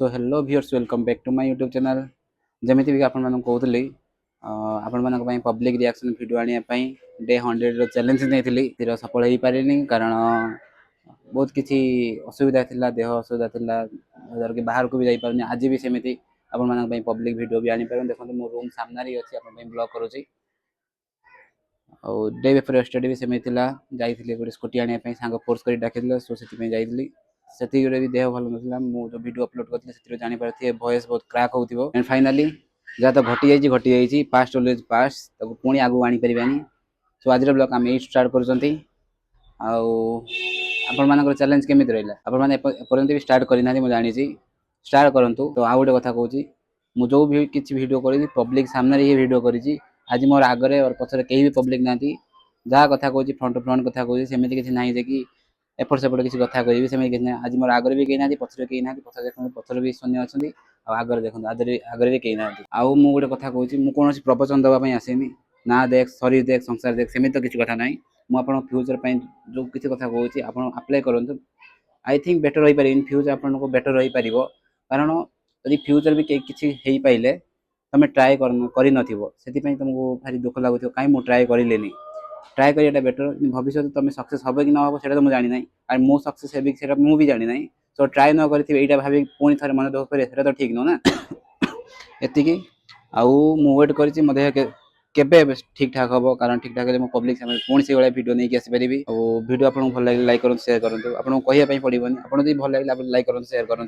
so hello viewers welcome back to my YouTube channel जमीती भी आपण मानक कहूली आपण मानक पई पब्लिक रिएक्शन वीडियो आनिया पई डे 100 रो चैलेंज नेथिली तीर सफल हेई पारिनी कारण बहुत किछि असुविधा थिला देह असुविधा थिला जर के बाहर को भी जाई पारनी आज भी सेमिति आपण मानक पई पब्लिक वीडियो भी आनी पारन देखो मो रूम सामने री अछि आपण पई ब्लॉग करूची और डे बिफोर यस्टरडे भी सेमिति थिला जाईथिले गोटे स्कूटी आनिया पई सांग फोर्स करी डाकिदिले सो सेति पई जाईथिली सेति रे भी देह भल नथिला मु जो वीडियो अपलोड करथिले सेति जानि पारथि वॉइस बहुत क्रैक होउथिबो एंड फाइनली जा तो घटी जाइछि पास्ट ऑलवेज पास्ट ताको पुणी आगु आनी परिबानी सो आज रो ब्लॉग हम एट स्टार्ट करूचंती आउ आपण मानकर चैलेंज केमिति रहला आपण माने परंतु भी स्टार्ट करिना मु जानि छी स्टार्ट करंतु तो आ गोटे कथा कहूची मु जो भी किछि वीडियो करी पब्लिक सामने रे वीडियो करी छी आज मोर आगरे और पछरे केही भी पब्लिक नांती जा कथा कहूची फ्रंट टू फ्रंट कथा कहूची सेमिति किछि नाही जे कि एपट सेपट किसी कथा कहबी सेमिति किछि नाही आज मोर आगरे भी केही नांती पछरे केही नांती पछरे देखन पछरे भी शून्य अछंती आ आगरे देखन आगरे भी केही नांती आउ मु गोटे कथा कहूची मु कोनोसी प्रवचन दबा पई आसेनी ना देख शरीर देख संसार देख सेमिति तो किछि कथा नाही मु आपन फ्यूचर पई जो किछि कथा कहूची आपन अप्लाई करंतु आई थिंक बेटर होई पारे इन फ्यूचर आपन को बेटर होई परिबो कारण यदि फ्यूचर भी किछि हेई पाइले तमे ट्राई करि नथिबो सेति पई तुमको भारी दुख लागुथिबो काई मु ट्राई करिलेनी ट्राई करियाटा बेटर भविष्य तुम सक्सेस हो कि ना हो सेटा तो मुझे जानी ना और मु सक्सेस हेबी सेटा मु भी जानी ना सो ट्राई न करथिबे एटा भाबी पुणी थरे मन दुख करे सेटा तो ठीक न ना एतिकी आउ मु वेट करछि मधे केबे ठीक ठाक हबो कारण ठीक ठाक हेले मु पब्लिक सामने पुणी से वाला वीडियो नै कि आसी परिबी और वीडियो आपन भल लाइक करन शेयर करन आपन कहिया पई पडिबोनी आपन जदि भल लागला लाइक करन शेयर करन